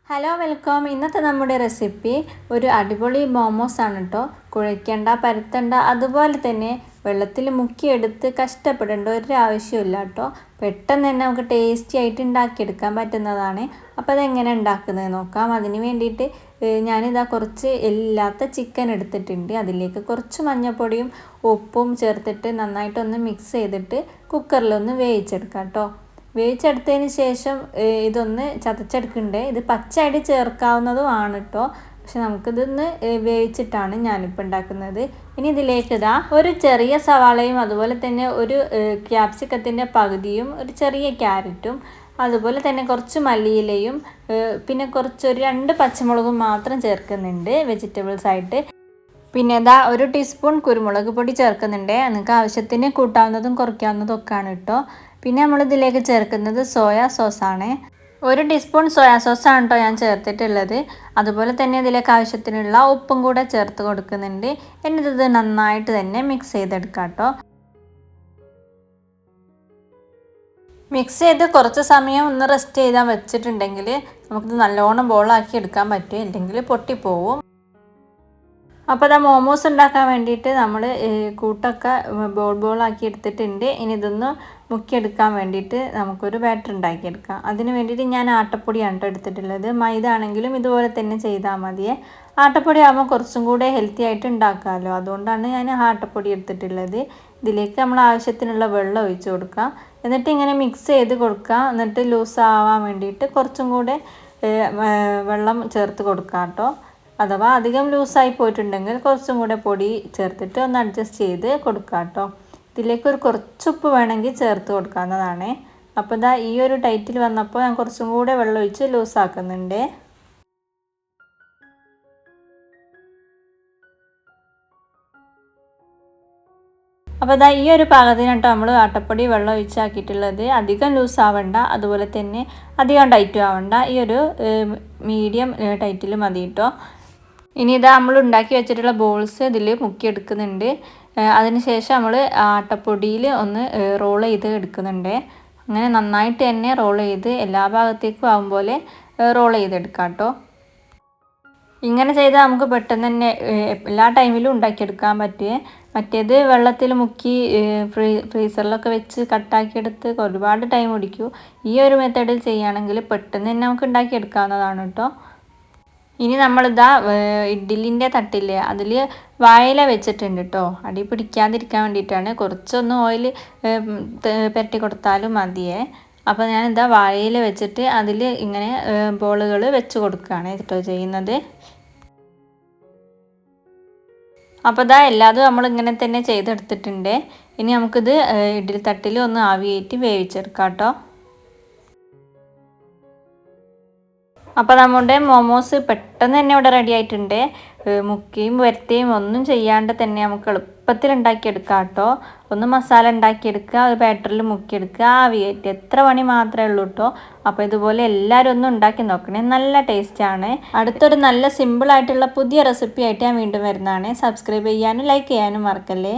Hello welcome. ഇന്നത്തെ നമ്മുടെ recipe ഒരു അടിപൊളി മോമോസ് ആണ് കേട്ടോ. കുഴയ്ക്കേണ്ട, പരത്തണ്ട, അതുപോലെ തന്നെ വെള്ളത്തിൽ മുക്കിയെടുത്ത് കഷ്ടപ്പെടേണ്ട ഒരു ആവശ്യമില്ല കേട്ടോ. പെട്ടെന്ന് തന്നെ നമുക്ക് ടേസ്റ്റി ആയിട്ട് ഉണ്ടാക്കിയെടുക്കാൻ പറ്റുന്നതാണ്. അപ്പോൾ അതെങ്ങനെ ഉണ്ടാക്കുന്നത് നോക്കാം. അതിന് വേണ്ടിയിട്ട് ഞാനിതാ കുറച്ച് എല്ലില്ലാത്ത ചിക്കൻ എടുത്തിട്ടുണ്ട്. അതിലേക്ക് കുറച്ച് മഞ്ഞൾപ്പൊടിയും ഉപ്പും ചേർത്തിട്ട് നന്നായിട്ടൊന്ന് മിക്സ് ചെയ്തിട്ട് കുക്കറിലൊന്ന് വേവിച്ചെടുക്കാം കേട്ടോ. വേവിച്ചെടുത്തതിന് ശേഷം ഇതൊന്ന് ചതച്ചെടുക്കണ്ടേ. ഇത് പച്ചയായിട്ട് ചേർക്കാവുന്നതുമാണ് കേട്ടോ. പക്ഷെ നമുക്കിതൊന്ന് വേവിച്ചിട്ടാണ് ഞാനിപ്പോൾ ഉണ്ടാക്കുന്നത്. ഇനി ഇതിലേക്ക് ഇതാ ഒരു ചെറിയ സവാളയും അതുപോലെ തന്നെ ഒരു ക്യാപ്സിക്കത്തിൻ്റെ പകുതിയും ഒരു ചെറിയ ക്യാരറ്റും അതുപോലെ തന്നെ കുറച്ച് മല്ലിയിലയും പിന്നെ ഒരു 2 പച്ചമുളകും മാത്രം ചേർക്കുന്നുണ്ട് വെജിറ്റബിൾസ് ആയിട്ട്. പിന്നെ ഇതാ 1 ടീസ്പൂൺ കുരുമുളക് പൊടി ചേർക്കുന്നുണ്ട്. നിങ്ങൾക്ക് ആവശ്യത്തിന് കൂട്ടാവുന്നതും കുറയ്ക്കാവുന്നതും ഒക്കെയാണ് കേട്ടോ. പിന്നെ നമ്മളിതിലേക്ക് ചേർക്കുന്നത് സോയാ സോസാണ്. 1 ടീസ്പൂൺ സോയാ സോസാണ് കേട്ടോ ഞാൻ ചേർത്തിട്ടുള്ളത്. അതുപോലെ തന്നെ ഇതിലേക്ക് ആവശ്യത്തിനുള്ള ഉപ്പും കൂടെ ചേർത്ത് കൊടുക്കുന്നുണ്ട്. എന്നിട്ട് നന്നായിട്ട് തന്നെ മിക്സ് ചെയ്തെടുക്കാം കേട്ടോ. മിക്സ് ചെയ്ത് കുറച്ച് സമയം ഒന്ന് റെസ്റ്റ് ചെയ്താൽ വെച്ചിട്ടുണ്ടെങ്കിൽ നമുക്കിത് നല്ലോണം ബോളാക്കി എടുക്കാൻ പറ്റും, അല്ലെങ്കിൽ പൊട്ടിപ്പോവും. അപ്പോൾ അത് മോമോസ് ഉണ്ടാക്കാൻ വേണ്ടിയിട്ട് നമ്മൾ കൂട്ടൊക്കെ ബോളാക്കി എടുത്തിട്ടുണ്ട്. ഇനി ഇതൊന്ന് മുക്കിയെടുക്കാൻ വേണ്ടിയിട്ട് നമുക്കൊരു ബാറ്റർ ഉണ്ടാക്കിയെടുക്കാം. അതിന് വേണ്ടിയിട്ട് ഞാൻ ആട്ടപ്പൊടിയാണ് കേട്ടോ എടുത്തിട്ടുള്ളത്. മൈദ ആണെങ്കിലും ഇതുപോലെ തന്നെ ചെയ്താൽ മതിയേ. ആട്ടപ്പൊടി ആകുമ്പോൾ കുറച്ചും കൂടെ ഹെൽത്തി ആയിട്ട് ഉണ്ടാക്കാമല്ലോ, അതുകൊണ്ടാണ് ഞാൻ ആട്ടപ്പൊടി എടുത്തിട്ടുള്ളത്. ഇതിലേക്ക് നമ്മൾ ആവശ്യത്തിനുള്ള വെള്ളം ഒഴിച്ച് കൊടുക്കുക. എന്നിട്ട് ഇങ്ങനെ മിക്സ് ചെയ്ത് കൊടുക്കുക. എന്നിട്ട് ലൂസ് ആവാൻ വേണ്ടിയിട്ട് കുറച്ചും കൂടെ വെള്ളം ചേർത്ത് കൊടുക്കാം കേട്ടോ. അഥവാ അധികം ലൂസായി പോയിട്ടുണ്ടെങ്കിൽ കുറച്ചും കൂടെ പൊടി ചേർത്തിട്ട് ഒന്ന് അഡ്ജസ്റ്റ് ചെയ്ത് കൊടുക്കാം കേട്ടോ. ഇതിലേക്ക് കുറച്ച് ഉപ്പ് വേണമെങ്കിൽ ചേർത്ത് കൊടുക്കാവുന്നതാണ്. അപ്പോൾ ഇതാ ഈ ഒരു ടൈറ്റിൽ വന്നപ്പോൾ ഞാൻ കുറച്ചും കൂടെ വെള്ളം ഒഴിച്ച് ലൂസാക്കുന്നുണ്ട്. അപ്പോൾ ഇതാ ഈ ഒരു പാകത്തിനാണ് കേട്ടോ നമ്മൾ ആട്ടപ്പൊടി വെള്ളം ഒഴിച്ചാക്കിയിട്ടുള്ളത്. അധികം ലൂസ് ആവണ്ട, അതുപോലെ തന്നെ അധികം ടൈറ്റും ആവണ്ട. ഈ ഒരു മീഡിയം ടൈറ്റിൽ മതി കേട്ടോ. ഇനി ഇതാ നമ്മൾ ഉണ്ടാക്കി വെച്ചിട്ടുള്ള ബോൾസ് ഇതിൽ മുക്കിയെടുക്കുന്നുണ്ട്. അതിനുശേഷം നമ്മൾ ആട്ടപ്പൊടിയിൽ ഒന്ന് റോൾ ചെയ്ത് എടുക്കുന്നുണ്ട്. അങ്ങനെ നന്നായിട്ട് തന്നെ റോൾ ചെയ്ത് എല്ലാ ഭാഗത്തേക്കും ആവും പോലെ റോൾ ചെയ്തെടുക്കാം കേട്ടോ. ഇങ്ങനെ ചെയ്താൽ നമുക്ക് പെട്ടെന്ന് തന്നെ എല്ലാ ടൈമിലും ഉണ്ടാക്കിയെടുക്കാൻ പറ്റുമേ. മറ്റേത് വെള്ളത്തിൽ മുക്കി ഫ്രീസറിലൊക്കെ വെച്ച് കട്ടാക്കിയെടുത്ത് ഒരുപാട് ടൈം പിടിക്കും. ഈ ഒരു മെത്തേഡിൽ ചെയ്യുകയാണെങ്കിൽ പെട്ടെന്ന് തന്നെ നമുക്ക് ഉണ്ടാക്കിയെടുക്കാവുന്നതാണ് കേട്ടോ. ഇനി നമ്മളിതാ ഇഡ്ഡലിൻ്റെ തട്ടില്ലേ, അതിൽ വാഴയില വെച്ചിട്ടുണ്ട് കേട്ടോ. അടി പിടിക്കാതിരിക്കാൻ വേണ്ടിയിട്ടാണ്. കുറച്ചൊന്ന് ഓയിൽ പുരട്ടി കൊടുത്താലും മതിയേ. അപ്പോൾ ഞാനിതാ വാഴയില വെച്ചിട്ട് അതിൽ ഇങ്ങനെ ബോളുകൾ വെച്ച് കൊടുക്കുകയാണ് കേട്ടോ ചെയ്യുന്നത്. അപ്പോൾ ഇതാ എല്ലാതും നമ്മളിങ്ങനെ തന്നെ ചെയ്തെടുത്തിട്ടുണ്ട്. ഇനി നമുക്കിത് ഇഡ്ഡലി തട്ടിൽ ഒന്ന് ആവിയേറ്റി വേവിച്ചെടുക്കാം കേട്ടോ. അപ്പോൾ നമ്മുടെ മോമോസ് പെട്ടെന്ന് തന്നെ ഇവിടെ റെഡി ആയിട്ടുണ്ട്. മുക്കിയും വരത്തിയും ഒന്നും ചെയ്യാണ്ട് തന്നെ നമുക്ക് എളുപ്പത്തിൽ ഉണ്ടാക്കിയെടുക്കാം കേട്ടോ. ഒന്ന് മസാല ഉണ്ടാക്കിയെടുക്കുക, ഒരു ബാറ്ററിൽ മുക്കിയെടുക്കുക, ആവിയേറ്റ്, എത്ര പണി മാത്രമേ ഉള്ളൂ കേട്ടോ. അപ്പോൾ ഇതുപോലെ എല്ലാവരും ഒന്ന് ഉണ്ടാക്കി നോക്കണേ, നല്ല ടേസ്റ്റാണ്. അടുത്തൊരു നല്ല സിമ്പിളായിട്ടുള്ള പുതിയ റെസിപ്പി ആയിട്ട് ഞാൻ വീണ്ടും വരുന്നതാണ്. സബ്സ്ക്രൈബ് ചെയ്യാനും ലൈക്ക് ചെയ്യാനും മറക്കല്ലേ.